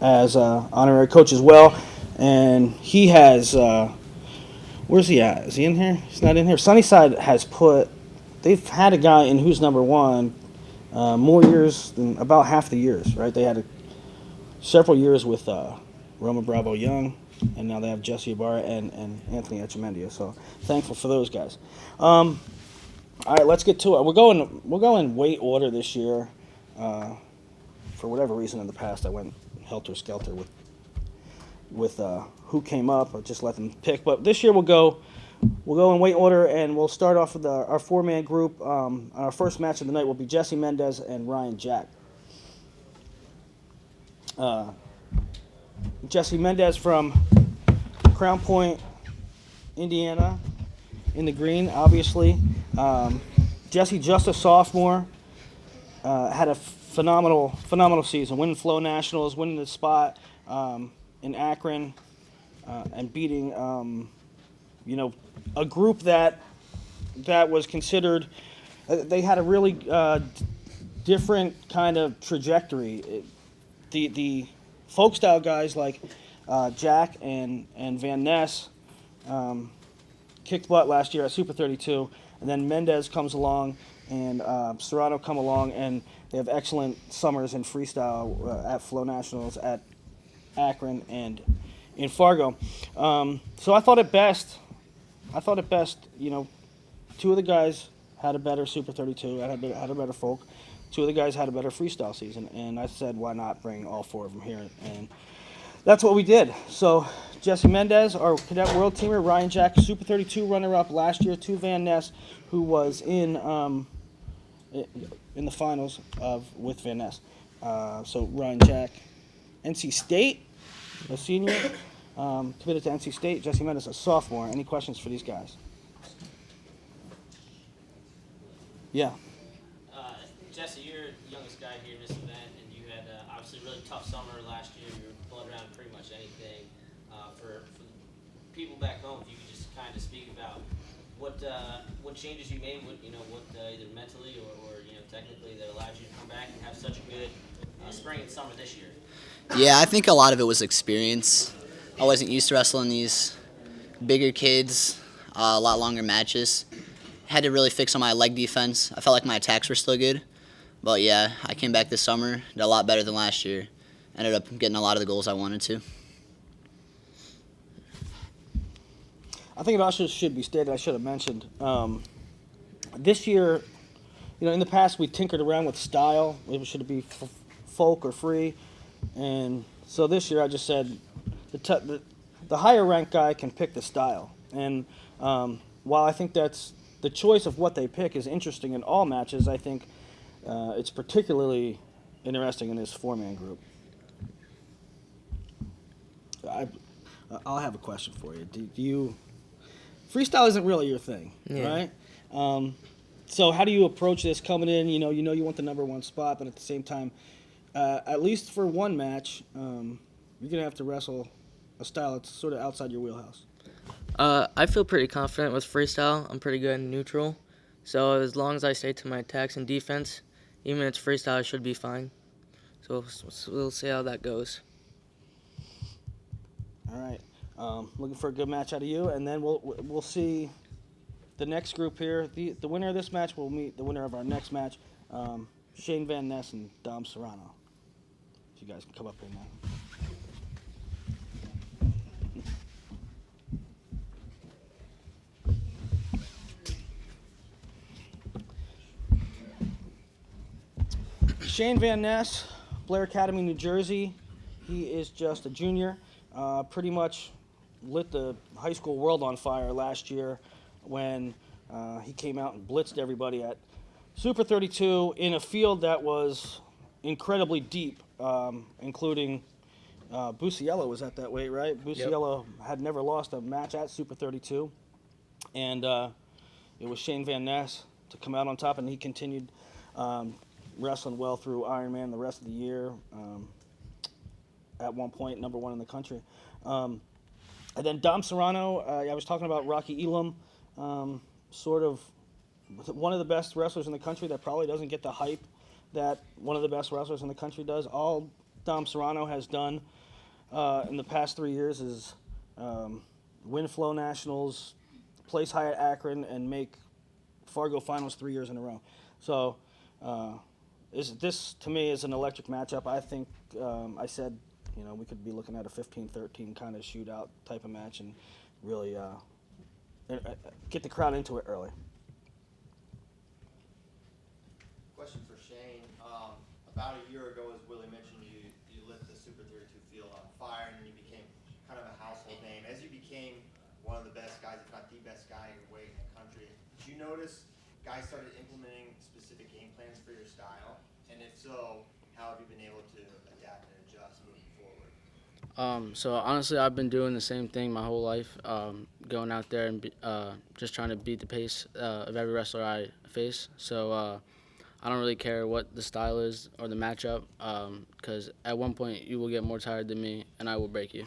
as honorary coach as well, and he has. Where's he at? Is he in here? He's not in here. Sunnyside has put. They've had a guy in who's number one more years than about half the years, right? They had several years with Roma Bravo Young, and now they have Jessie Ybarra and Anthony Echemendia. So thankful for those guys. All right, let's get to it. We'll go in weight order this year. For whatever reason in the past, I went helter skelter with who came up. I just let them pick. But this year we'll go in weight order, and we'll start off with our four-man group. Our first match of the night will be Jesse Mendez and Ryan Jack. Jesse Mendez from Crown Point, Indiana, in the green, obviously. Jesse, just a sophomore, had a phenomenal season, winning Flow Nationals, winning the spot in Akron, and beating a group that was considered. They had a really different kind of trajectory. The folk style guys like Jack and Van Ness kicked butt last year at Super 32, and then Mendez comes along and Serrano come along, and they have excellent summers in freestyle at Flow Nationals at Akron and in Fargo. So I thought it best. Two of the guys had a better Super 32, had a better folk. Two of the guys had a better freestyle season, and I said, why not bring all four of them here? And that's what we did. So Jesse Mendez, our cadet world teamer, Ryan Jack, Super 32 runner-up last year, to Van Ness, who was in the finals with Van Ness. So Ryan Jack, NC State, a senior, committed to NC State. Jesse Mendez, a sophomore. Any questions for these guys? Yeah. Jesse, you're the youngest guy here in this event, and you had obviously a really tough summer last year. You were blood around pretty much anything. For people back home, if you could just kind of speak about what changes you made, either mentally or technically that allowed you to come back and have such a good spring and summer this year. Yeah, I think a lot of it was experience. I wasn't used to wrestling these bigger kids, a lot longer matches. Had to really fix on my leg defense. I felt like my attacks were still good. But yeah, I came back this summer, did a lot better than last year. Ended up getting a lot of the goals I wanted to. I think it also should be stated, I should have mentioned, this year, in the past we tinkered around with style. It should be folk or free. And so this year I just said the higher ranked guy can pick the style. And while I think that's the choice of what they pick is interesting in all matches, I think it's particularly interesting in this four-man group. I'll have a question for you. Do you freestyle isn't really your thing, right? So how do you approach this coming in? You want the number one spot, but at the same time, at least for one match, you're gonna have to wrestle a style that's sort of outside your wheelhouse. I feel pretty confident with freestyle. I'm pretty good in neutral. So as long as I stay to my attacks and defense, even if it's freestyle, I should be fine. So we'll see how that goes. All right. Looking for a good match out of you, and then we'll see the next group here. The winner of this match will meet the winner of our next match, Shane Van Ness and Dom Serrano. If you guys can come up here now. Shane Van Ness, Blair Academy, New Jersey. He is just a junior. Pretty much lit the high school world on fire last year when he came out and blitzed everybody at Super 32 in a field that was incredibly deep, including Busiello was at that weight, right? Busiello had never lost a match at Super 32, and it was Shane Van Ness to come out on top, and he continued wrestling well through Ironman the rest of the year. At one point, number one in the country. And then Dom Serrano, I was talking about Rocky Elam, sort of one of the best wrestlers in the country that probably doesn't get the hype that one of the best wrestlers in the country does. All Dom Serrano has done in the past 3 years is win Flow Nationals, place high at Akron, and make Fargo finals 3 years in a row. So this, to me, is an electric matchup. I think I said, we could be looking at a 15-13 kind of shootout type of match and really get the crowd into it early. Question for Shane. About a year ago, as Willie mentioned, you lit the Super 32 field on fire, and then you became kind of a household name. As you became one of the best guys, if not the best guy in your weight in the country, did you notice guys started implementing specific game plans for your style? And if so, how have you been able to adapt and adjust moving forward? So honestly, I've been doing the same thing my whole life, going out there and just trying to beat the pace of every wrestler I face. So I don't really care what the style is or the matchup, because at one point you will get more tired than me, and I will break you.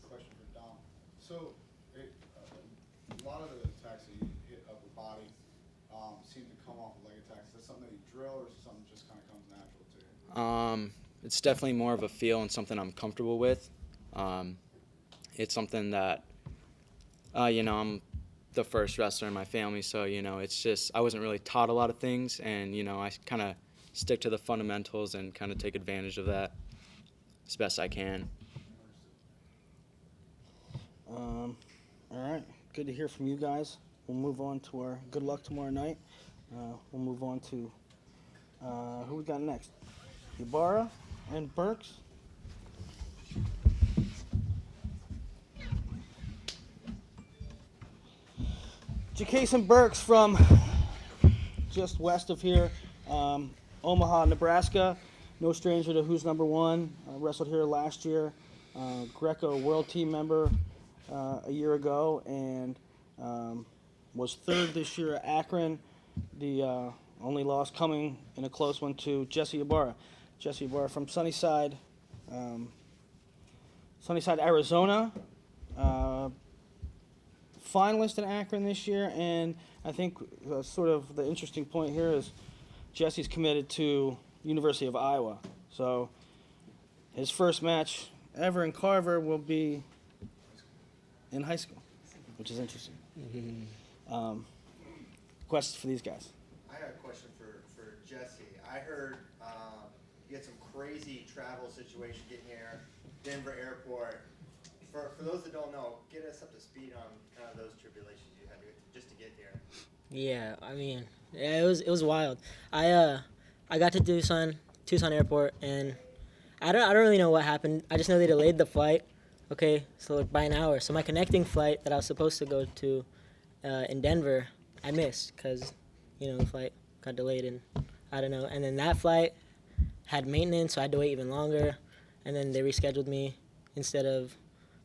Question for Dom. So, a lot of the attacks that you hit upper body seem to come off of leg attacks. Is that something that you drill, or is it something that just kind of comes natural to you? It's definitely more of a feel and something I'm comfortable with. It's something that, I'm the first wrestler in my family, so, it's just, I wasn't really taught a lot of things, and, I kind of stick to the fundamentals and kind of take advantage of that as best I can. All right, good to hear from you guys. We'll move on to our good luck tomorrow night. We'll move on to who we got next? Ybarra and Burks. Jason Burks from just west of here, Omaha, Nebraska. No stranger to Who's Number One. Wrestled here last year. Greco World Team member a year ago, and was third this year at Akron. The only loss coming in a close one to Jessie Ybarra. Jessie Ybarra from Sunnyside, Arizona. Finalist in Akron this year, and I think sort of the interesting point here is Jesse's committed to University of Iowa. So his first match ever in Carver will be in high school, which is interesting. Questions for these guys? I have a question for Jesse. I heard you had some crazy travel situation getting here, Denver airport. For those that don't know, get us up to speed on kind of those tribulations you had just to get here. Yeah, I mean, it was wild. I got to Tucson Airport, and I don't really know what happened. I just know they delayed the flight. Okay, so by an hour. So my connecting flight that I was supposed to go to in Denver, I missed because the flight got delayed, and I don't know. And then that flight had maintenance, so I had to wait even longer. And then they rescheduled me. Instead of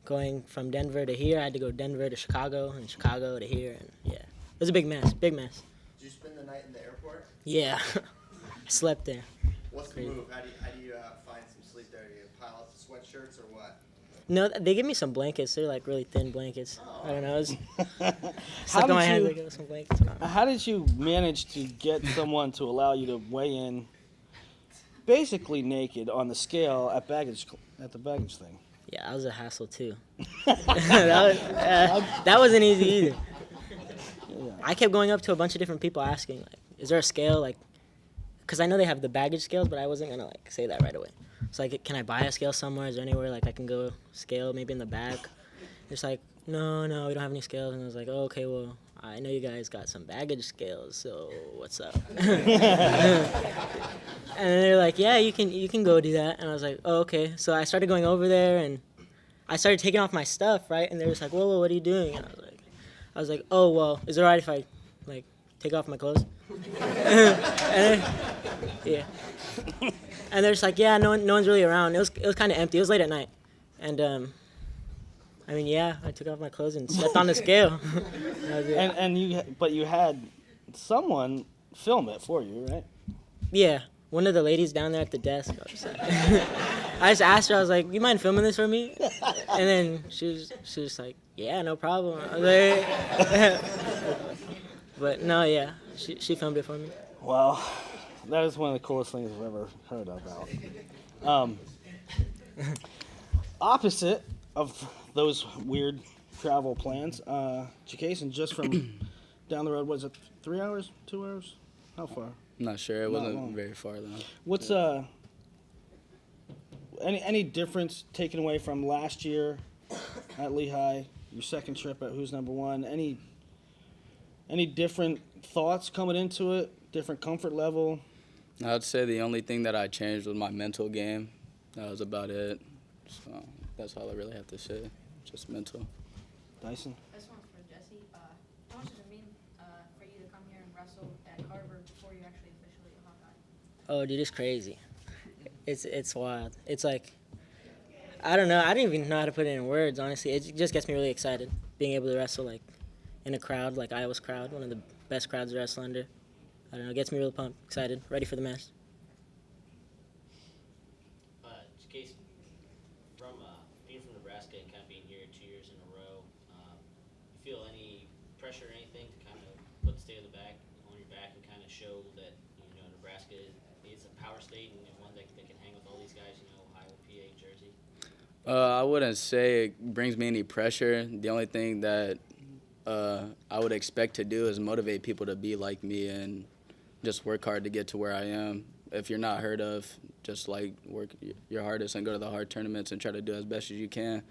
going from Denver to here, I had to go Denver to Chicago, and Chicago to here, and yeah. It was a big mess. Did you spend the night in the airport? Yeah. I slept there. What's the move? How do you find some sleep there? Do you pile up the sweatshirts or what? No, they give me some blankets. They're like really thin blankets. I don't know. How on my hand, did they give me some blankets. How did you manage to get someone to allow you to weigh in basically naked on the scale at the baggage thing? Yeah, that was a hassle too. that wasn't easy either. Yeah. I kept going up to a bunch of different people asking, like, is there a scale? Because I know they have the baggage scales, but I wasn't going to say that right away. So can I buy a scale somewhere? Is there anywhere I can go scale, maybe in the back? It's like, no, we don't have any scales. And I was like, oh, okay, well, I know you guys got some baggage scales, so what's up? And they're like, yeah, you can go do that. And I was like, oh, okay. So I started going over there, and I started taking off my stuff, right? And they're just like, whoa, what are you doing? And I was like, oh, well, is it all right if I take off my clothes? And yeah. And they're just like, yeah, no one's really around. It was kind of empty. It was late at night, and I mean, yeah, I took off my clothes and stepped on the scale. But you had someone film it for you, right? Yeah, one of the ladies down there at the desk. I just asked her. I was like, "You mind filming this for me?" And then she was just like, "Yeah, no problem." I was like, but no, yeah, she filmed it for me. Well, that is one of the coolest things I've ever heard about. Opposite of those weird travel plans, Jason, just from down the road, was it 3 hours, 2 hours? How far? I'm not sure. It Not wasn't long. very far though. What's any difference taken away from last year at Lehigh? Your second trip at Who's Number One? Any different thoughts coming into it? Different comfort level? I'd say the only thing that I changed was my mental game. That was about it. So that's all I really have to say. Just mental. Dyson? This one's for Jessie. How much does it mean for you to come here and wrestle at Carver before you're actually officially a Hawkeye? Oh, dude, it's crazy. It's wild. It's like, I don't know. I didn't even know how to put it in words, honestly. It just gets me really excited, being able to wrestle, like, in a crowd, like Iowa's crowd, one of the best crowds to wrestle under. I don't know. It gets me really pumped, excited, ready for the match. Case from being from Nebraska and kind of being here 2 years in a row, you feel any pressure or anything to kind of put the state of the back on your back and kind of show that Nebraska is a power state and one that can hang with all these guys, Ohio, PA, Jersey? I wouldn't say it brings me any pressure. The only thing that I would expect to do is motivate people to be like me and just work hard to get to where I am. If you're not heard of, just like work your hardest and go to the hard tournaments and try to do as best as you can.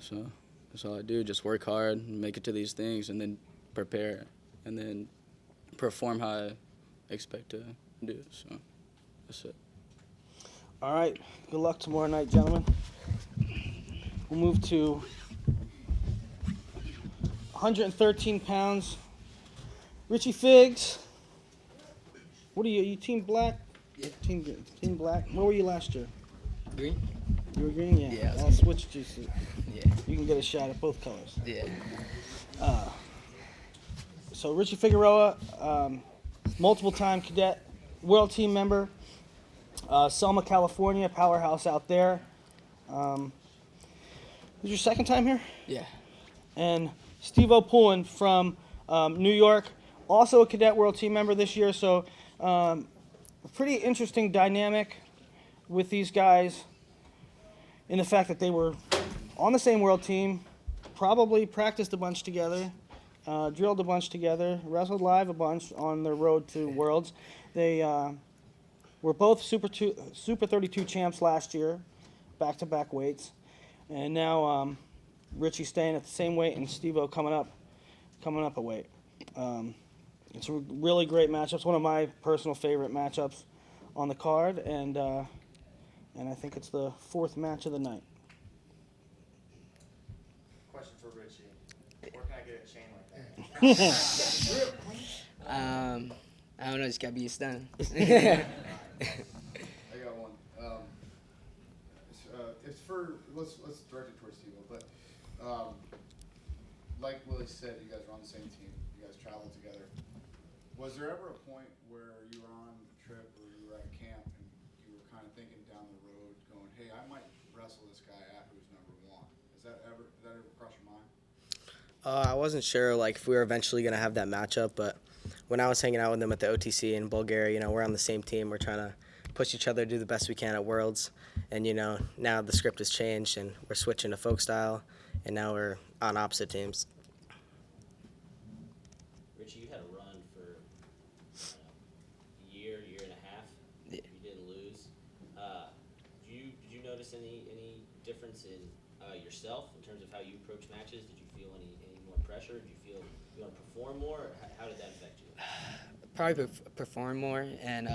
So that's all I do, just work hard and make it to these things and then prepare and then perform how I expect to do. So that's it. All right. Good luck tomorrow night, gentlemen. We'll move to 113 pounds. Richie Figs. What are you? Are you Team Black? Yeah. Team Black. Where were you last year? Green? You were green? Yeah. Yeah, I was I'll switch to you. Yeah. You can get a shot at both colors. Yeah. So Richie Figueroa, multiple-time cadet, world team member, Selma, California, powerhouse out there. This is your second time here? Yeah. And Steve O'Pullen from New York, also a cadet world team member this year. So a pretty interesting dynamic with these guys in the fact that they were on the same world team, probably practiced a bunch together, drilled a bunch together, wrestled live a bunch on their road to Worlds. They were both Super 32 champs last year, back-to-back weights. And now Richie staying at the same weight and Steve-O coming up a weight. It's a really great matchup. It's one of my personal favorite matchups on the card, and I think it's the fourth match of the night. Question for Richie. Where can I get a chain like that? I don't know. Just gotta be stunned. I got one. It's for let's direct it towards Steve, but like Willie said, you guys are on the same team. You guys travel together. Was there ever a point where you were on a trip or you were at camp and you were kind of thinking down the road, going, "Hey, I might wrestle this guy at Who's Number One"? Did that ever cross your mind? I wasn't sure if we were eventually going to have that matchup, but when I was hanging out with them at the OTC in Bulgaria, we're on the same team. We're trying to push each other, do the best we can at Worlds. And, now the script has changed and we're switching to folk style, and now we're on opposite teams. Richie, you had a run for a year and a half. Yeah. You didn't lose. Did you notice any difference in yourself in terms of how you approach matches? Did you feel any more pressure? Did you feel you want to perform more? Or how did that affect you? Probably perform more and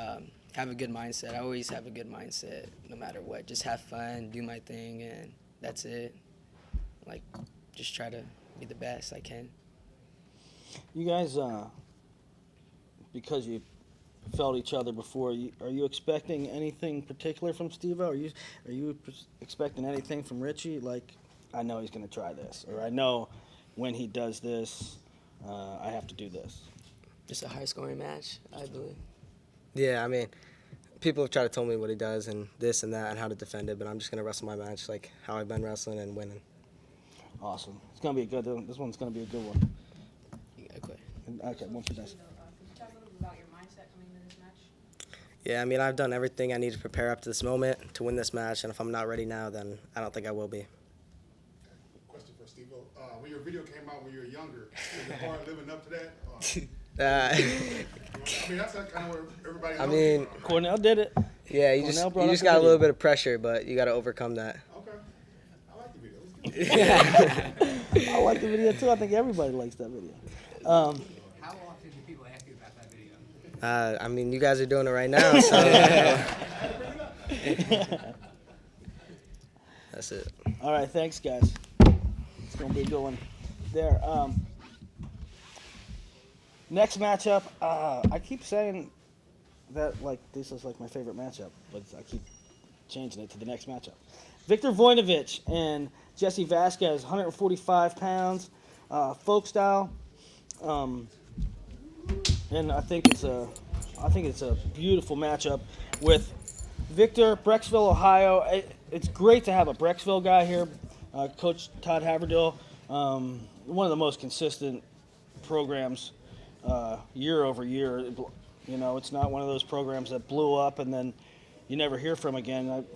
have a good mindset. I always have a good mindset no matter what. Just have fun, do my thing, and that's it. Just try to be the best I can. You guys, because you felt each other before, are you expecting anything particular from Steve-O? Are you expecting anything from Richie? I know he's going to try this, or I know when he does this, I have to do this. Just a high-scoring match, I believe. Yeah, people have tried to tell me what he does and this and that and how to defend it, but I'm just going to wrestle my match like how I've been wrestling and winning. Awesome. It's going to be a good one. This one's going to be a good one. You gotta quit. Okay, one for Ness. Could you talk a little bit about your mindset coming into this match? Yeah, I mean, I've done everything I need to prepare up to this moment to win this match, and if I'm not ready now, then I don't think I will be. Question for Steve. When your video came out when you were younger, was it hard living up to that? I mean, that's kind of where everybody knows you from. Cornell did it. Yeah, you Cornell brought up just the got a video. little bit of pressure, but you got to overcome that. Okay. I like the video. It was good. I like the video too. I think everybody likes that video. How often do people ask you about that video? I mean, you guys are doing it right now, so that's it. All right, thanks, guys. It's gonna be a good one. There. Next matchup. I keep saying that like this is like my favorite matchup, but I keep changing it to the next matchup. Victor Voinovich and Jessie Vasquez, 145 pounds, folk style, and I think it's a beautiful matchup with Victor, Brecksville, Ohio. It's great to have a Brecksville guy here, Coach Todd Haverdill, one of the most consistent programs year over year. You know, it's not one of those programs that blew up and then you never hear from again. I've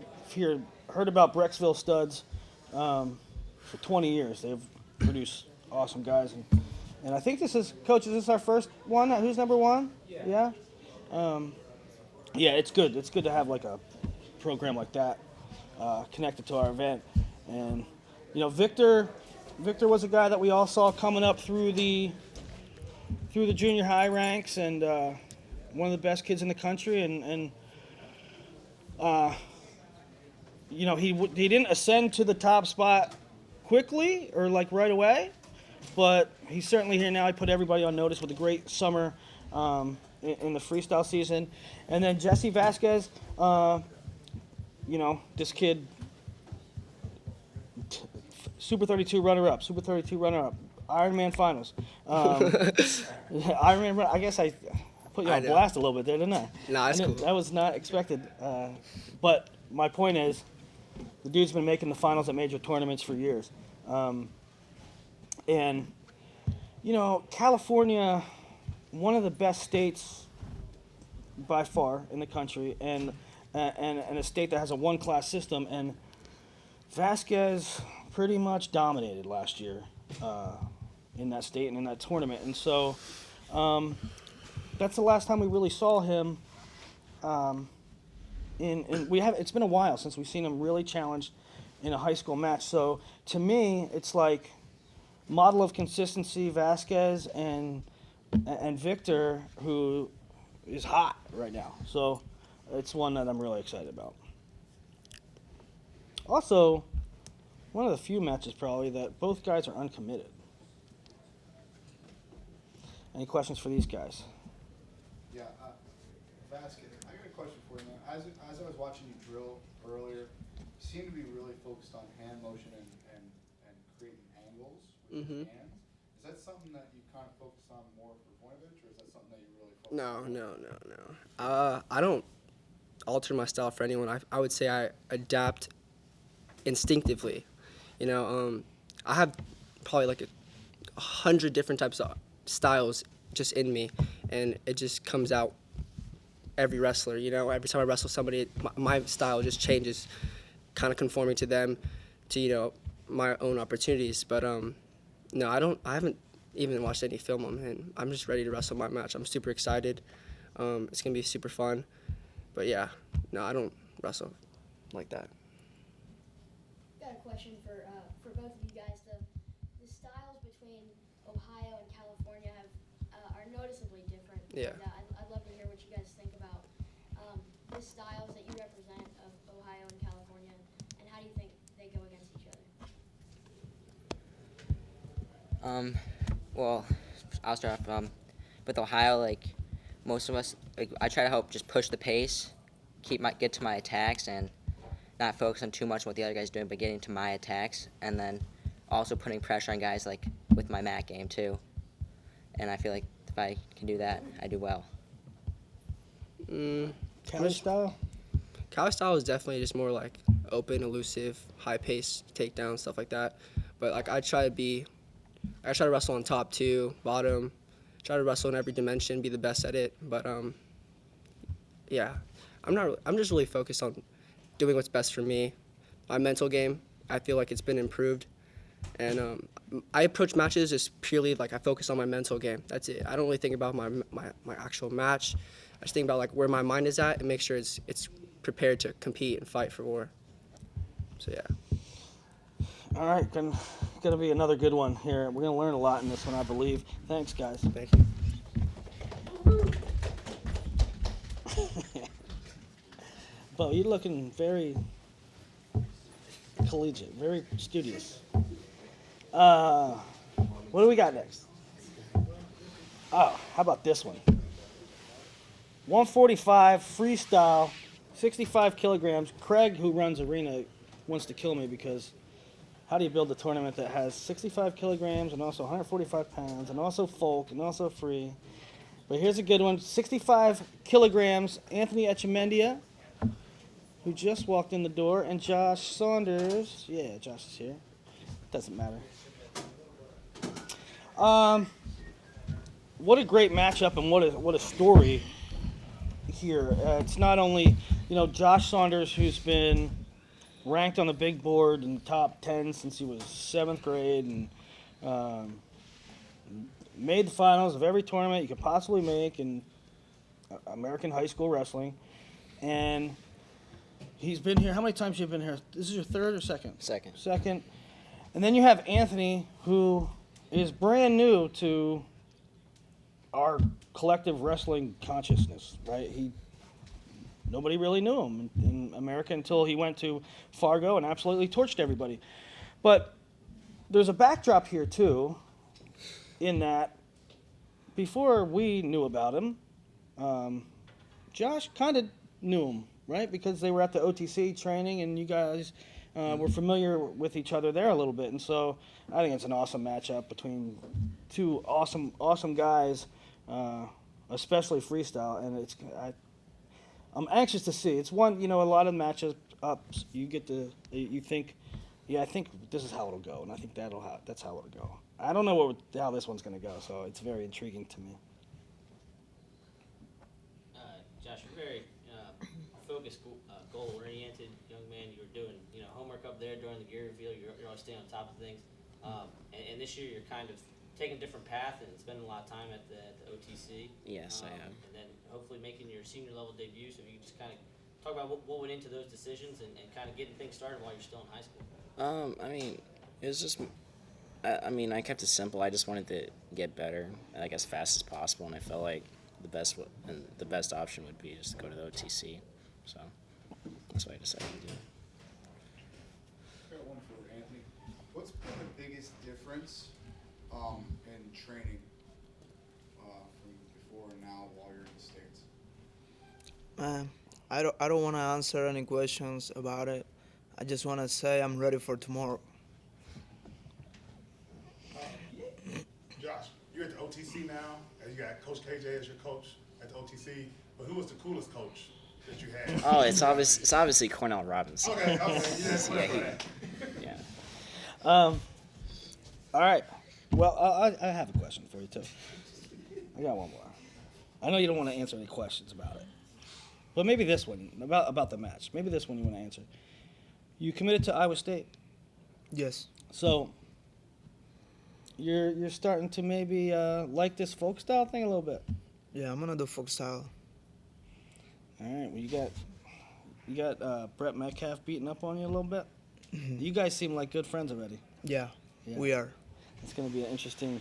heard about Brecksville studs for 20 years. They've produced awesome guys. And I think this is, Coach, is this our first one? Who's number one? Yeah? Yeah, it's good. It's good to have like a program like that connected to our event. And, you know, Victor was a guy that we all saw coming up through the junior high ranks and one of the best kids in the country. And you know, he didn't ascend to the top spot quickly or like right away, but he's certainly here now. He put everybody on notice with a great summer in the freestyle season. And then Jessie Vasquez, you know, this kid, Super 32 runner-up, Ironman finals. Ironman, I guess I put you on blast a little bit there, didn't I? No, that's cool. That was not expected. But my point is, the dude's been making the finals at major tournaments for years. And, you know, California, one of the best states by far in the country, and a state that has a one-class system. And Vasquez pretty much dominated last year in that state and in that tournament. And so that's the last time we really saw him. It's been a while since we've seen him really challenged in a high school match. So to me, it's like model of consistency, Vasquez and Victor, who is hot right now. So it's one that I'm really excited about. Also, one of the few matches probably that both guys are uncommitted. Any questions for these guys? Yeah, Vasquez, I got a question for you, man. As I was watching you drill earlier, you seem to be really focused on hand motion and creating angles with your hands. Is that something that you kind of focus on more for Voinovich, or is that something that you really focus on? No. I don't alter my style for anyone. I would say I adapt instinctively. You know, I have probably like 100 different types of styles just in me, and it just comes out every wrestler. You know, every time I wrestle somebody, my style just changes, kind of conforming to them, to, you know, my own opportunities. But no, I haven't even watched any film on him. I'm just ready to wrestle my match. I'm super excited. It's gonna be super fun. But yeah, no, I don't wrestle like that. Got a question for both of you guys. The styles between Ohio and California are noticeably different. Yeah. And, I'd love to hear what you guys think about the styles that you represent of Ohio and California, and how do you think they go against each other? Well, I'll start off with Ohio. Like most of us, like I try to help just push the pace, get to my attacks, and not focus on too much what the other guy's doing, but getting to my attacks, and then also putting pressure on guys like with my mat game too. And I feel like if I can do that, I do well. Cali style? Cali style is definitely just more like open, elusive, high pace takedown, stuff like that. But like I try to wrestle on top too, bottom, try to wrestle in every dimension, be the best at it. But yeah, I'm just really focused on doing what's best for me. My mental game, I feel like it's been improved. And I approach matches just purely like I focus on my mental game. That's it. I don't really think about my actual match. I just think about like where my mind is at and make sure it's prepared to compete and fight for war. So yeah. All right, gonna be another good one here. We're gonna learn a lot in this one, I believe. Thanks, guys. Thank you. Bo, you're looking very collegiate, very studious. What do we got next? Oh, how about this one? 145 freestyle, 65 kilograms. Craig, who runs Arena, wants to kill me because how do you build a tournament that has 65 kilograms and also 145 pounds and also folk and also free? But here's a good one. 65 kilograms, Anthony Echemendia, who just walked in the door, and Josh Saunders. Yeah, Josh is here. Doesn't matter. What a great matchup and what a story here. It's not only, Josh Saunders, who's been ranked on the big board in the top 10 since he was 7th grade and made the finals of every tournament you could possibly make in American high school wrestling. And he's been here. How many times have you been here? This is your third or second? Second. Second. And then you have Anthony, who is brand new to our collective wrestling consciousness, right? Nobody really knew him in America until he went to Fargo and absolutely torched everybody. But there's a backdrop here, too, in that before we knew about him, Josh kind of knew him, right? Because they were at the OTC training and you guys were familiar with each other there a little bit. And so I think it's an awesome matchup between two awesome guys, especially freestyle. And I'm anxious to see. It's one, a lot of matches ups. You think, I think this is how it'll go, and I think that's how it'll go. I don't know how this one's going to go, so it's very intriguing to me. Josh, you're very focused, goal-oriented young man. You were doing, homework up there during the gear reveal. You're always staying on top of things. And this year, you're kind of taking a different path and spending a lot of time at the OTC. Yes, I am. And then hopefully making your senior level debut. So if you could just kind of talk about what went into those decisions and kind of getting things started while you're still in high school. It was just, I kept it simple. I just wanted to get better, like as fast as possible, and I felt like the best option would be just to go to the OTC. So that's what I decided to do. I got one for Anthony. What's been the biggest difference in training from before and now while you're in the States? I don't want to answer any questions about it. I just want to say I'm ready for tomorrow. Josh, you're at the OTC now, and you got Coach KJ as your coach at the OTC. But who was the coolest coach that you had? Oh, it's obviously Cornell Robinson. Okay. Yeah. All right. Well, I have a question for you, too. I got one more. I know you don't want to answer any questions about it. But maybe this one, about the match. Maybe this one you want to answer. You committed to Iowa State. Yes. So you're starting to maybe like this folk style thing a little bit. Yeah, I'm gonna do folk style. All right. Well, you got Brett Metcalf beating up on you a little bit. You guys seem like good friends already. Yeah, we are. It's going to be interesting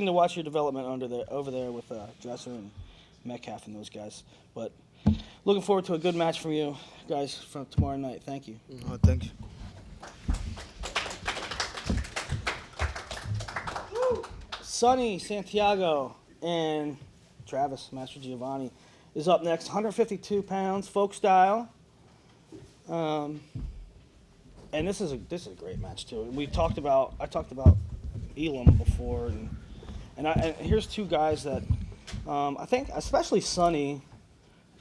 to watch your development over there with Dresser and Metcalf and those guys. But looking forward to a good match from you guys from tomorrow night. Thank you. Oh, thank you. Sonny Santiago and Travis Master Giovanni is up next. 152 pounds, folk style. And this is a great match too. I talked about Elam before, and here's two guys that I think, especially Sonny,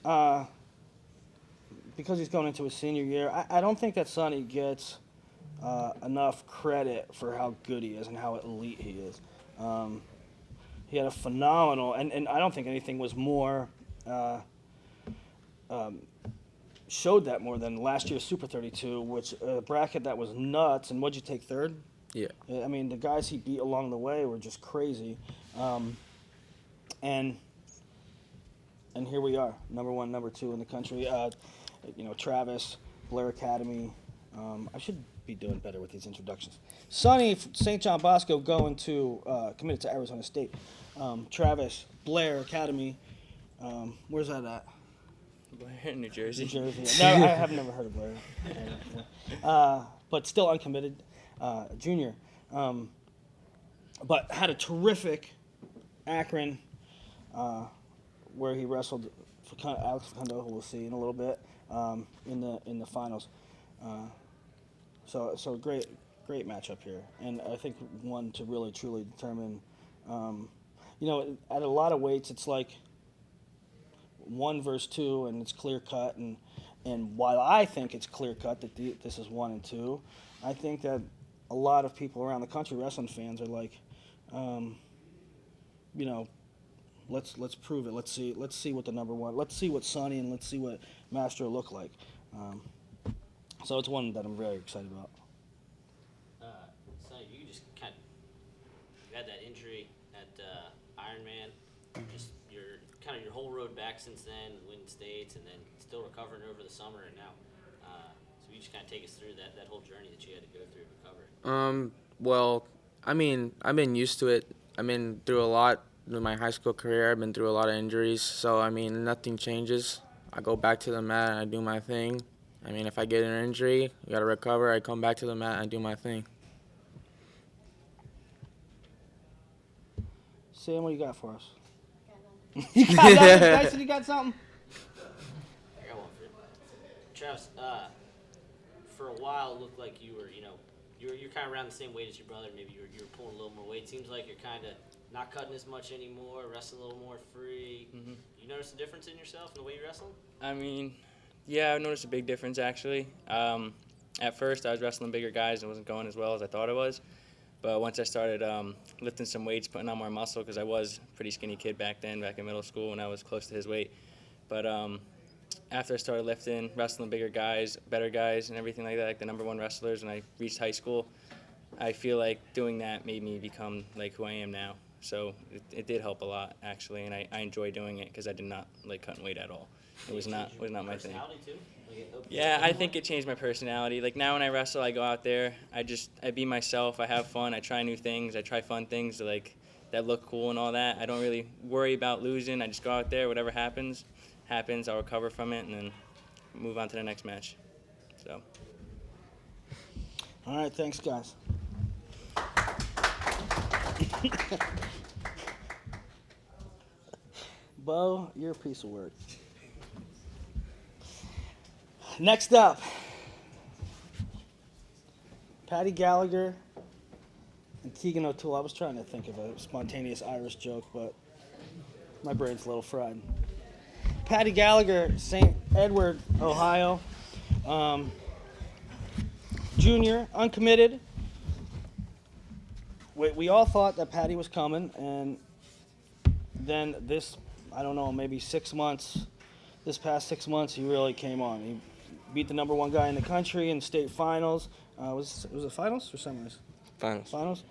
because he's going into his senior year. I don't think that Sonny gets enough credit for how good he is and how elite he is. He had a phenomenal, and I don't think anything was more showed that more than last year's Super 32, which bracket that was nuts. And what'd you take, third? Yeah. I mean, the guys he beat along the way were just crazy. And here we are, number 1, number 2 in the country. Travis, Blair Academy. I should be doing better with these introductions. Sonny, St. John Bosco, going to committed to Arizona State. Travis, Blair Academy. Where's that at? Blair, New Jersey. New Jersey. No, I have never heard of Blair. But still uncommitted, junior. But had a terrific Akron, where he wrestled Alex Facundo, who we'll see in a little bit, in the finals. So great matchup here, and I think one to really truly determine. At a lot of weights, it's like 1 versus 2, and it's clear cut. And while I think it's clear cut that this is 1 and 2, I think that a lot of people around the country, wrestling fans, are like, let's prove it. Let's see what the number 1. Let's see what Sonny and let's see what Master look like. So it's one that I'm very excited about. Sonny, you just you had that injury at Ironman. Just your whole road back since then, winning states, and then still recovering over the summer, and now. So you just kind of take us through that whole journey that you had to go through to recover. Well, I mean, I've been used to it. I've been through a lot in my high school career. I've been through a lot of injuries, so I mean, nothing changes. I go back to the mat and I do my thing. I mean, if I get an injury, I gotta recover. I come back to the mat and I do my thing. Sam, what you got for us? You got nothing? Dyson, you got something? I got one for you. Travis, for a while it looked like you were kind of around the same weight as your brother. Maybe you were pulling a little more weight. Seems like you're kind of not cutting as much anymore, wrestling a little more free. Mm-hmm. You notice a difference in yourself in the way you wrestle? I mean, yeah, I've noticed a big difference, actually. At first, I was wrestling bigger guys and it wasn't going as well as I thought it was. But once I started lifting some weights, putting on more muscle, because I was a pretty skinny kid back in middle school when I was close to his weight. But after I started lifting, wrestling bigger guys, better guys, and everything like that, like the number 1 wrestlers, when I reached high school, I feel like doing that made me become like who I am now. So it did help a lot, actually, and I enjoy doing it because I did not like cutting weight at all. It was not my thing. Too? Yeah, I think it changed my personality. Like now when I wrestle, I go out there, I be myself, I have fun, I try new things, I try fun things that look cool and all that. I don't really worry about losing. I just go out there, whatever happens, I'll recover from it and then move on to the next match. So. All right, thanks, guys. Bo, you're a piece of work. Next up, Paddy Gallagher and Keegan O'Toole. I was trying to think of a spontaneous Irish joke, but my brain's a little fried. Paddy Gallagher, St. Edward, Ohio. Junior, uncommitted. We all thought that Paddy was coming, and then maybe 6 months, this past 6 months, he really came on. He beat the number 1 guy in the country in state finals. Was it finals or semis? Finals.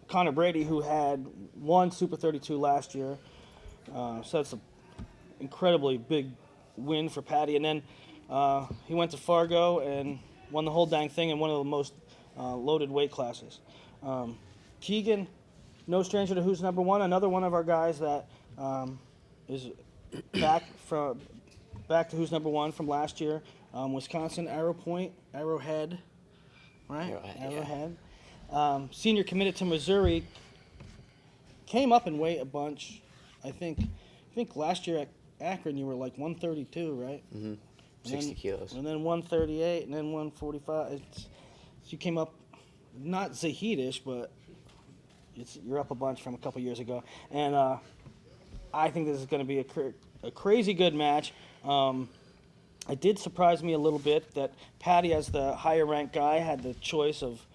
Connor Brady, who had won Super 32 last year. So that's an incredibly big win for Paddy. And then he went to Fargo and won the whole dang thing in one of the most loaded weight classes. Keegan, no stranger to who's number 1. Another one of our guys that is back to who's number 1 from last year. Wisconsin, Arrowhead, right? Arrowhead. Yeah. Senior committed to Missouri. Came up in weight a bunch. I think last year at Akron you were like 132, right? Mm-hmm. 60 kilos. And then 138, and then 145. You came up, not Zahedish, but you're up a bunch from a couple years ago. And I think this is going to be a crazy good match. It did surprise me a little bit that Paddy, as the higher ranked guy, had the choice of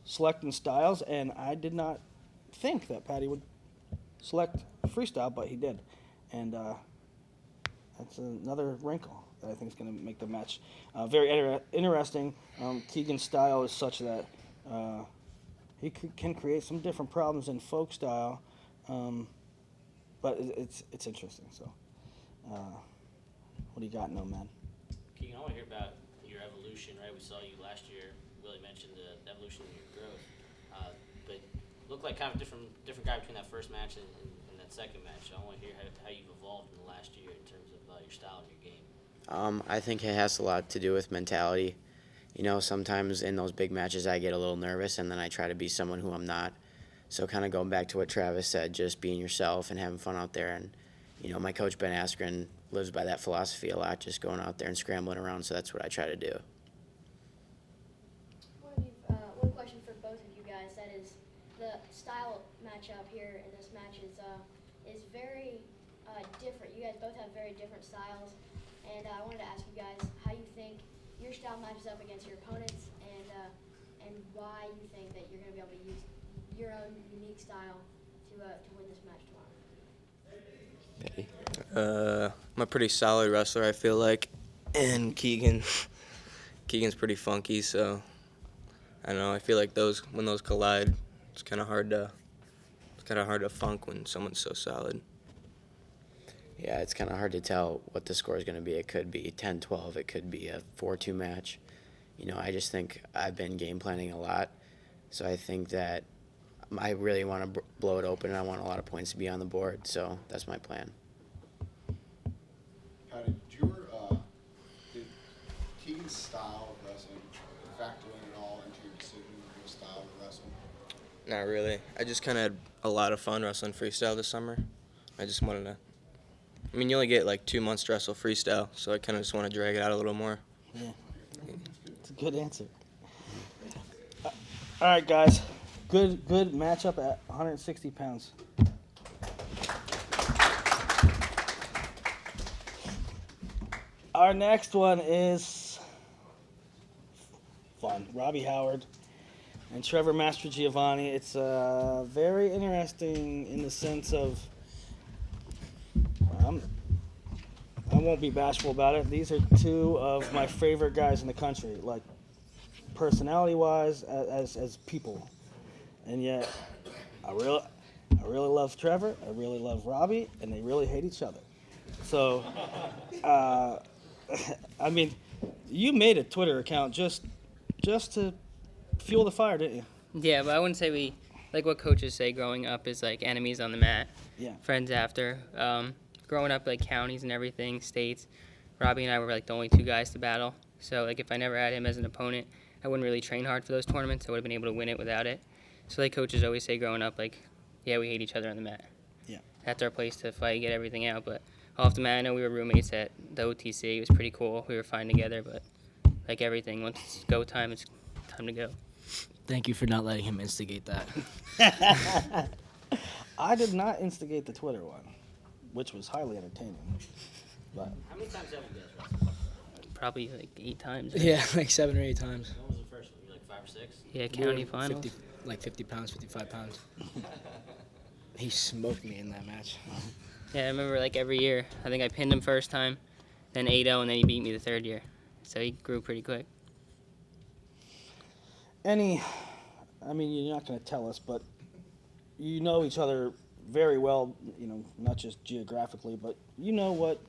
selecting styles, and I did not think that Paddy would select freestyle, but he did. And that's another wrinkle that I think is going to make the match very interesting. Keegan's style is such that he can create some different problems in folk style, but it's interesting. So, what do you got, No Man? Keegan, I want to hear about your evolution, right? We saw you last year. Willie mentioned the evolution of your growth, but looked like kind of different guy between that first match and that second match. So I want to hear how you've evolved in the last year in terms of your style and your game. I think it has a lot to do with mentality. You know, sometimes in those big matches I get a little nervous and then I try to be someone who I'm not. So kind of going back to what Travis said, just being yourself and having fun out there. And, you know, my coach Ben Askren lives by that philosophy a lot, just going out there and scrambling around. So that's what I try to do. One question for both of you guys. That is, the style matchup here in this match is very different. You guys both have very different styles, and I wanted to ask you guys how you think your style matches up against your opponents, and why you think that you're going to be able to use your own unique style to win this match tomorrow. I'm a pretty solid wrestler, I feel like, and Keegan's pretty funky, so I don't know. I feel like when those collide, it's kind of hard to funk when someone's so solid. Yeah, it's kind of hard to tell what the score is going to be. It could be 10-12. It could be a 4-2 match. You know, I just think I've been game planning a lot, so I think that I really want to blow it open, and I want a lot of points to be on the board, so that's my plan. Did Keegan's style of wrestling factor in at all into your decision of your style of wrestling? Not really. I just kind of had a lot of fun wrestling freestyle this summer. I just wanted to. I mean, you only get like 2 months to wrestle freestyle, so I kind of just want to drag it out a little more. Yeah, it's a good answer. All right, guys. Good matchup at 160 pounds. Our next one is fun. Robbie Howard and Trevor Mastrogiovanni. It's very interesting in the sense of I won't be bashful about it. These are two of my favorite guys in the country, like personality-wise, as people. And yet, I really love Trevor. I really love Robbie, and they really hate each other. So, I mean, you made a Twitter account just to fuel the fire, didn't you? Yeah, but I wouldn't say we, like what coaches say growing up is like enemies on the mat, yeah, friends after. Growing up like counties and everything, states, Robbie and I were like the only two guys to battle. So like if I never had him as an opponent, I wouldn't really train hard for those tournaments. I would have been able to win it without it. So like coaches always say growing up, like, yeah, we hate each other on the mat. Yeah. That's our place to fight, get everything out. But off the mat, I know we were roommates at the OTC. It was pretty cool. We were fine together, but like everything, once it's go time, it's time to go. Thank you for not letting him instigate that. I did not instigate the Twitter one, which was highly entertaining. But How many times have you guys wrestled? Probably like 8 times. Yeah, like 7 or 8 times. When was the first one? You like 5 or 6? Yeah, county finals. 50 pounds, 55 pounds. He smoked me in that match. Yeah, I remember like every year. I think I pinned him first time, then 8-0, and then he beat me the third year. So he grew pretty quick. I mean, you're not going to tell us, but you know each other very well, you know, not just geographically, but you know what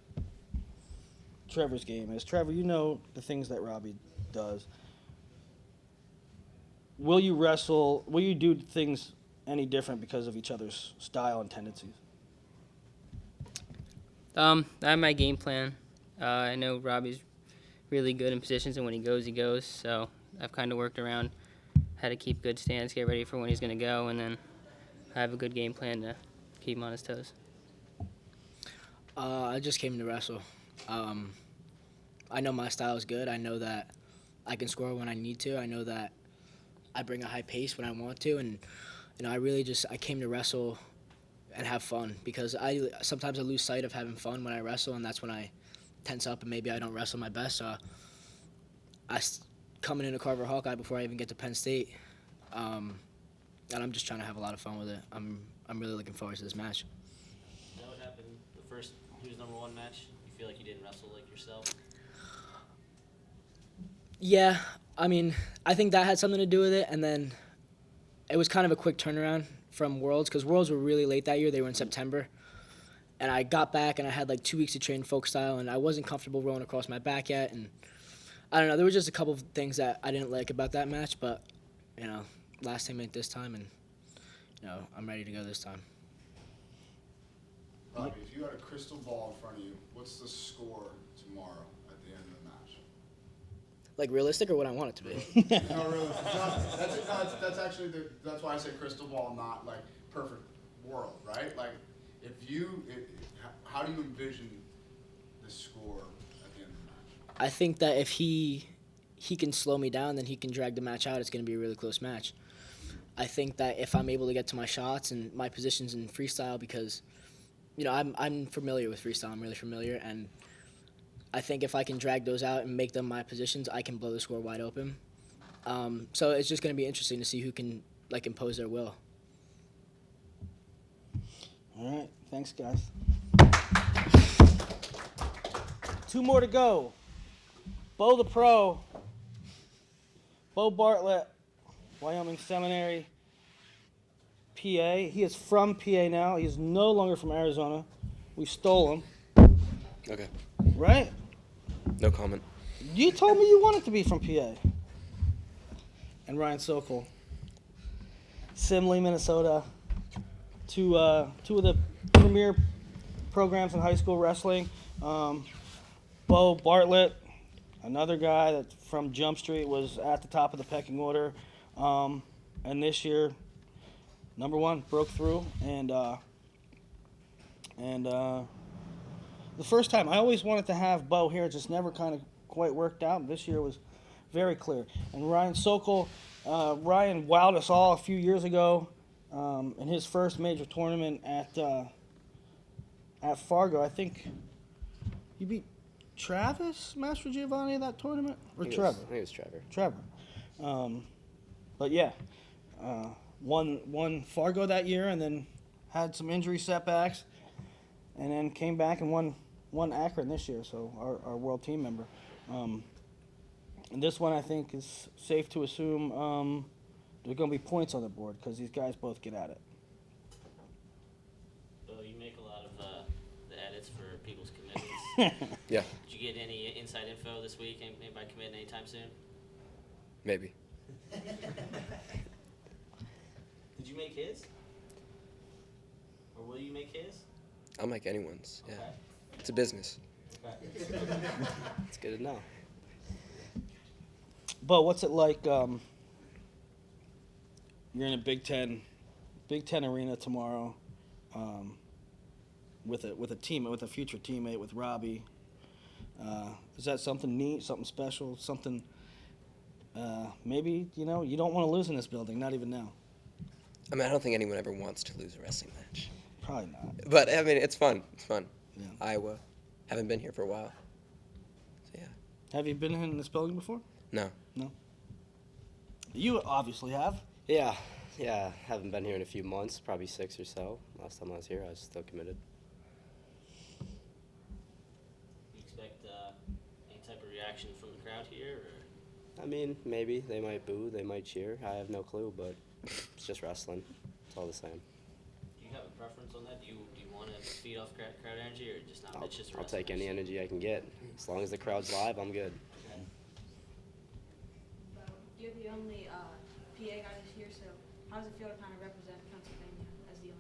Trevor's game is. Trevor, you know the things that Robbie does. Will you do things any different because of each other's style and tendencies? I have my game plan. I know Robbie's really good in positions, and when he goes. So I've kind of worked around how to keep good stance, get ready for when he's going to go, and then I have a good game plan to keep him on his toes. I just came to wrestle. I know my style is good. I know that I can score when I need to. I know that I bring a high pace when I want to, and you know, I came to wrestle and have fun, because sometimes I lose sight of having fun when I wrestle, and that's when I tense up and maybe I don't wrestle my best. So coming into Carver-Hawkeye before I even get to Penn State, and I'm just trying to have a lot of fun with it. I'm really looking forward to this match. That what happened the first Who's Number One match? You feel like you didn't wrestle like yourself? Yeah, I mean, I think that had something to do with it, and then it was kind of a quick turnaround from Worlds, because Worlds were really late that year. They were in September. And I got back, and I had like 2 weeks to train folk style, and I wasn't comfortable rolling across my back yet. And I don't know, there was just a couple of things that I didn't like about that match, but, last time ain't this time, and, I'm ready to go this time. Robbie, if you had a crystal ball in front of you, what's the score tomorrow at the end of the match? Like realistic or what I want it to be? No, really. That's actually that's why I say crystal ball, not like perfect world, right? Like, how do you envision the score at the end of the match? I think that if he can slow me down, then he can drag the match out. It's going to be a really close match. I think that if I'm able to get to my shots and my positions in freestyle, because I'm familiar with freestyle, I'm really familiar, and I think if I can drag those out and make them my positions, I can blow the score wide open. So it's just going to be interesting to see who can impose their will. All right, thanks, guys. 2 more to go. Bo the Pro, Bo Bartlett, Wyoming Seminary, PA. He is from PA now. He is no longer from Arizona. We stole him. Okay. Right? No comment. You told me you wanted to be from PA. And Ryan Sokol, Simley, Minnesota. Two of the premier programs in high school wrestling. Bo Bartlett, another guy that from Jump Street, was at the top of the pecking order. And this year, number 1, broke through. And the first time, I always wanted to have Bo here. It just never kind of quite worked out. This year was very clear. And Ryan Sokol, Ryan wowed us all a few years ago. In his first major tournament at Fargo, I think he beat Travis Master Giovanni in that tournament, or Trevor. I think it was Trevor. Trevor. But yeah, won Fargo that year, and then had some injury setbacks, and then came back and won Akron this year. So our world team member. And this one, I think, is safe to assume. There's going to be points on the board because these guys both get at it. So you make a lot of the edits for people's commitments. Yeah. Did you get any inside info this week? Anybody committing anytime soon? Maybe. Did you make his? Or will you make his? I'll make anyone's. Yeah. Okay. It's a business. Okay. It's good to know. Bo, what's it like? You're in a Big Ten arena tomorrow, with a future teammate, with Robbie. Is that something neat, something special, something? Maybe you don't want to lose in this building, not even now. I mean, I don't think anyone ever wants to lose a wrestling match. Probably not. But I mean, it's fun. It's fun. Yeah. Iowa. Haven't been here for a while. So yeah. Have you been in this building before? No. No. You obviously have. Yeah, haven't been here in a few months, probably 6 or so. Last time I was here, I was still committed. You expect any type of reaction from the crowd here? Or? I mean, maybe. They might boo, they might cheer. I have no clue, but it's just wrestling. It's all the same. Do you have a preference on that? Do you want to feed off crowd energy, or just not? It's just I'll take any energy I can get. As long as the crowd's live, I'm good. Okay. You're the only PA guy this year, so how does it feel to kind of represent Pennsylvania as the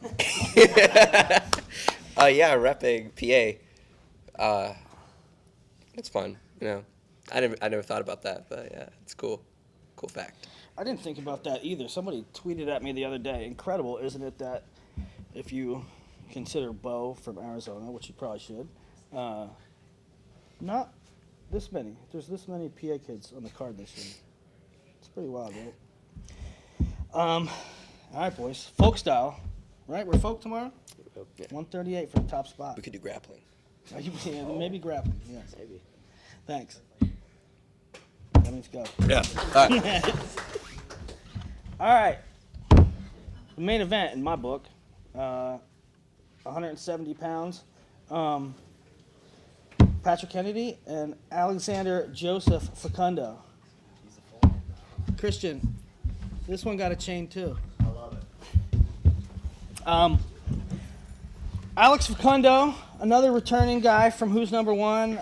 only guy? Yeah, repping PA. It's fun, I never thought about that, but yeah, it's cool. Cool fact. I didn't think about that either. Somebody tweeted at me the other day. Incredible, isn't it, that if you consider Bo from Arizona, which you probably should, not this many. There's this many PA kids on the card this year. It's pretty wild, right? All right, boys. Folk style, right? We're folk tomorrow? Yeah. 138 for the top spot. We could do grappling. Yeah, maybe grappling, yes. Maybe. Thanks. That means go. Yeah. All right. All right. The main event in my book, 170 pounds. Patrick Kennedy and Alexander Joseph Facundo. Christian, this one got a chain too. I love it. Alex Facundo, another returning guy from Who's Number One,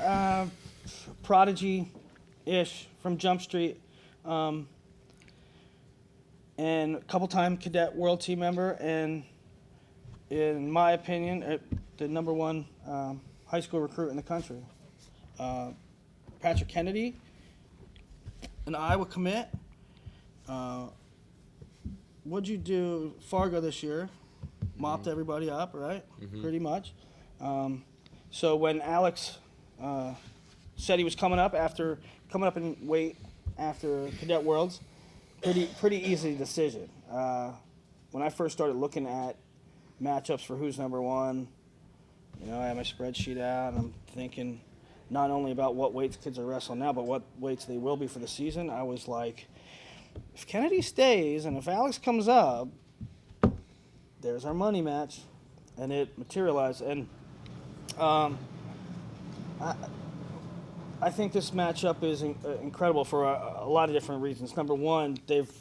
prodigy-ish from Jump Street, and a couple-time cadet world team member, and in my opinion, the number one high school recruit in the country. Patrick Kennedy, an Iowa commit. What'd you do, Fargo, this year? Mopped everybody up, right? Pretty much. So when Alex said he was coming up in weight after Cadet Worlds, pretty easy decision. When I first started looking at matchups for Who's Number One, I had my spreadsheet out, and I'm thinking not only about what weights kids are wrestling now, but what weights they will be for the season. I was like, if Kennedy stays and if Alex comes up, there's our money match, and it materialized. And I think this matchup is incredible for a lot of different reasons. Number one, they've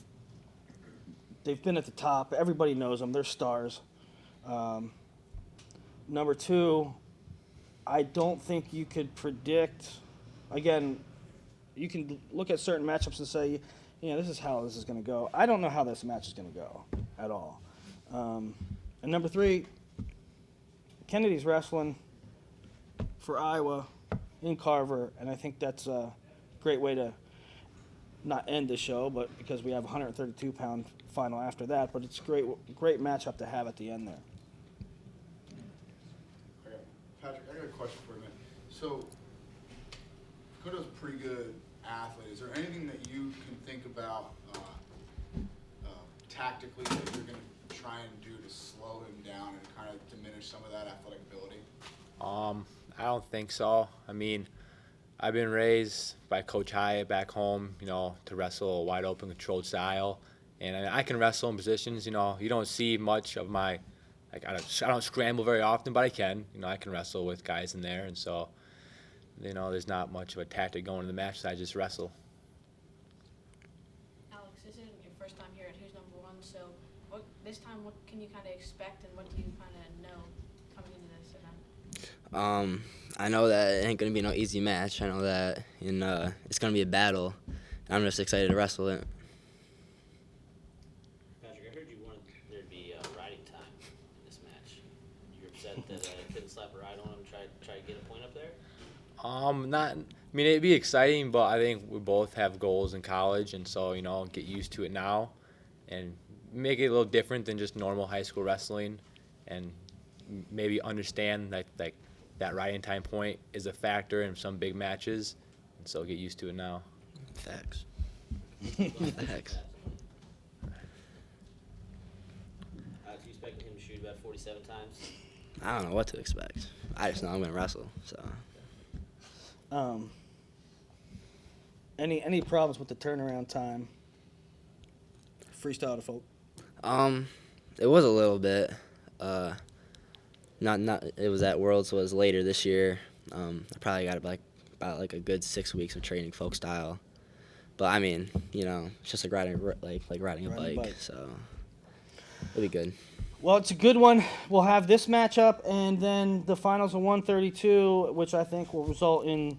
been at the top. Everybody knows them. They're stars. Number two, I don't think you could predict. Again, you can look at certain matchups and say, this is how this is going to go. I don't know how this match is going to go at all. And number three, Kennedy's wrestling for Iowa in Carver, and I think that's a great way to not end the show, but because we have a 132-pound final after that, but it's a great matchup to have at the end there. Patrick, I got a question for you, man. So, Facuto's a pretty good athlete. Is there anything that you can think about tactically that you're going to try and do to slow him down and kind of diminish some of that athletic ability? I don't think so. I mean, I've been raised by Coach Hyatt back home, to wrestle a wide open controlled style. And I can wrestle in positions, you don't see much of my, I don't scramble very often, but I can. I can wrestle with guys in there. And so, there's not much of a tactic going in the match, so I just wrestle. Alex, this isn't your first time here at Who's Number One, so this time what can you kind of expect and what do you kind of know coming into this event? I know that it ain't going to be no easy match. I know that it's going to be a battle. I'm just excited to wrestle it. Patrick, I heard you wanted there to be riding time in this match. You were upset that I couldn't slap a ride on him and try to get a point up there? It'd be exciting, but I think we both have goals in college, and so, get used to it now and make it a little different than just normal high school wrestling, and maybe understand that riding time point is a factor in some big matches, and so get used to it now. Facts. Facts. Do you expect him to shoot about 47 times? I don't know what to expect. I just know I'm going to wrestle, so. Any problems with the turnaround time? Freestyle to folk. It was a little bit. It was at Worlds, so it was later this year. I probably got about a good 6 weeks of training folk style. But I mean, it's just like riding a bike, so it'll be good. Well, it's a good one. We'll have this matchup, and then the finals of 132, which I think will result in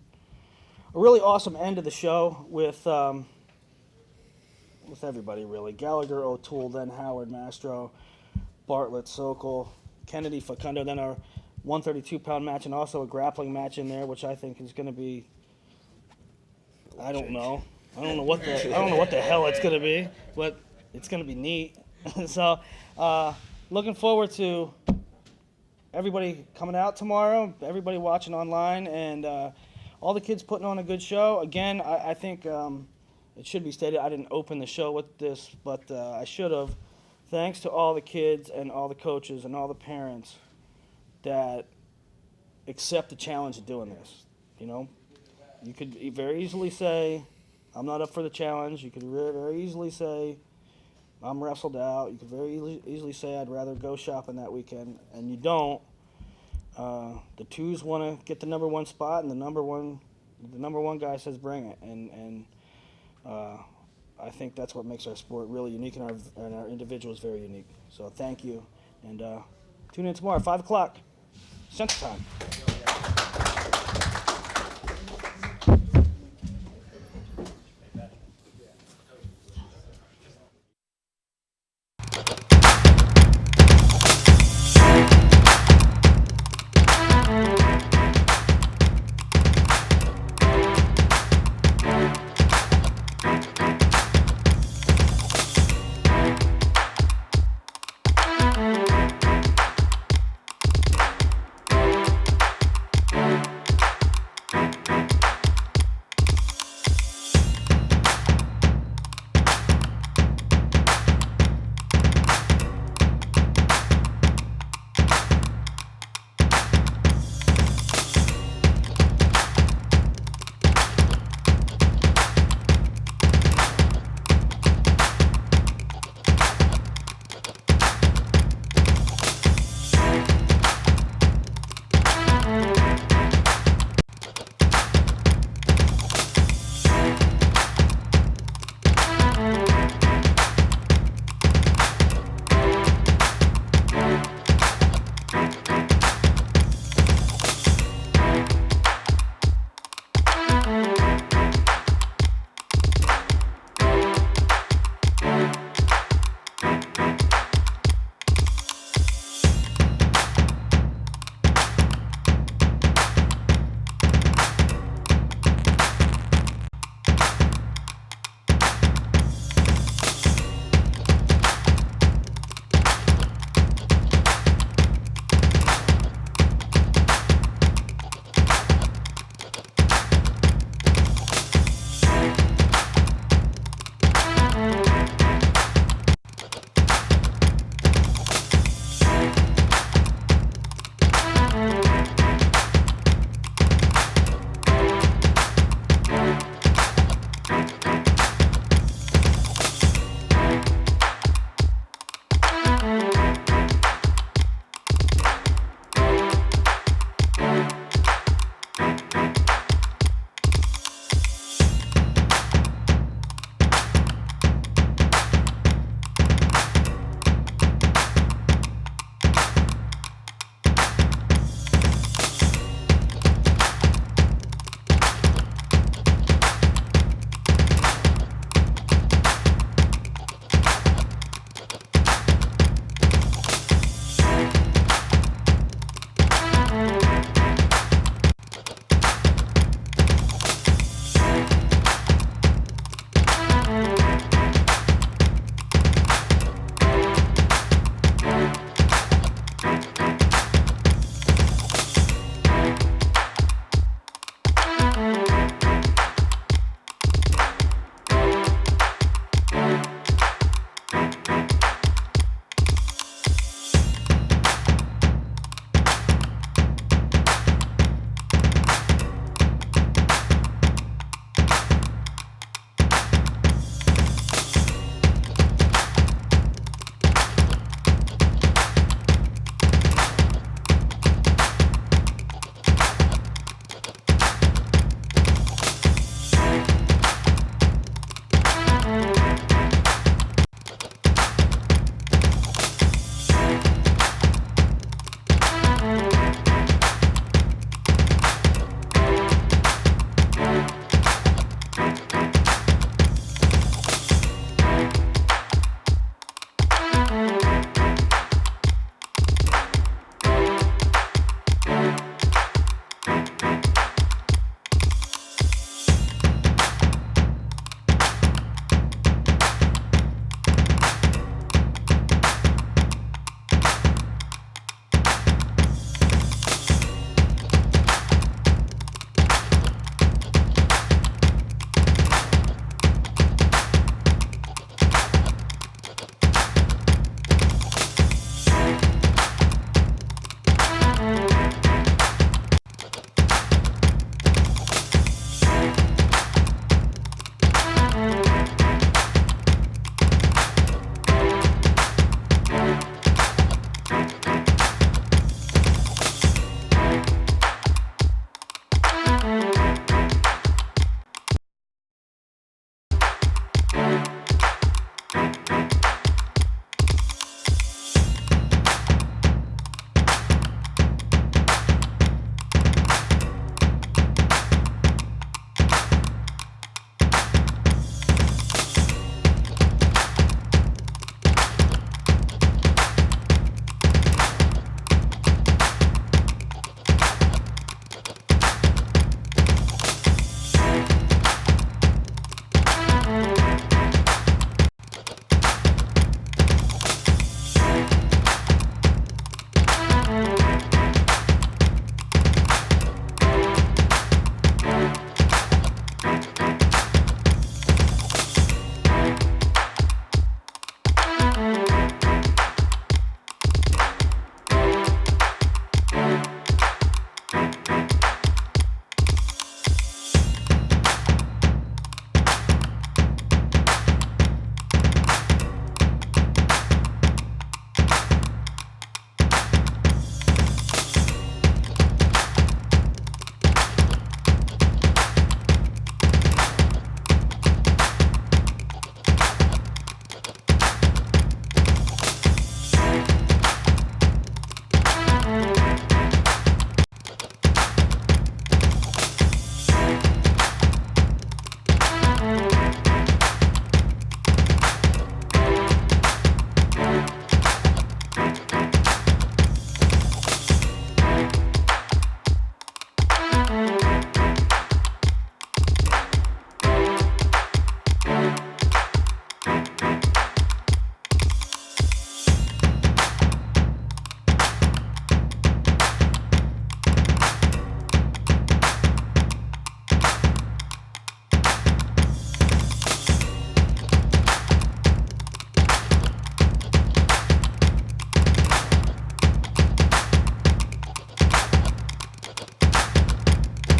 a really awesome end of the show with everybody, really. Gallagher, O'Toole, then Howard, Mastro, Bartlett, Sokol, Kennedy, Facundo, then our 132-pound match, and also a grappling match in there, which I think is going to be, I don't know what the hell it's going to be, but it's going to be neat. So, looking forward to everybody coming out tomorrow, everybody watching online, and all the kids putting on a good show. Again, I think it should be stated, I didn't open the show with this, but I should have. Thanks to all the kids and all the coaches and all the parents that accept the challenge of doing this. You could very easily say, I'm not up for the challenge. You could very easily say, I'm wrestled out. You could very easily say, I'd rather go shopping that weekend. And you don't. The twos want to get the number one spot, and the number one guy says bring it. And I think that's what makes our sport really unique, and our individuals very unique. So thank you, and tune in tomorrow, 5 o'clock Central Time.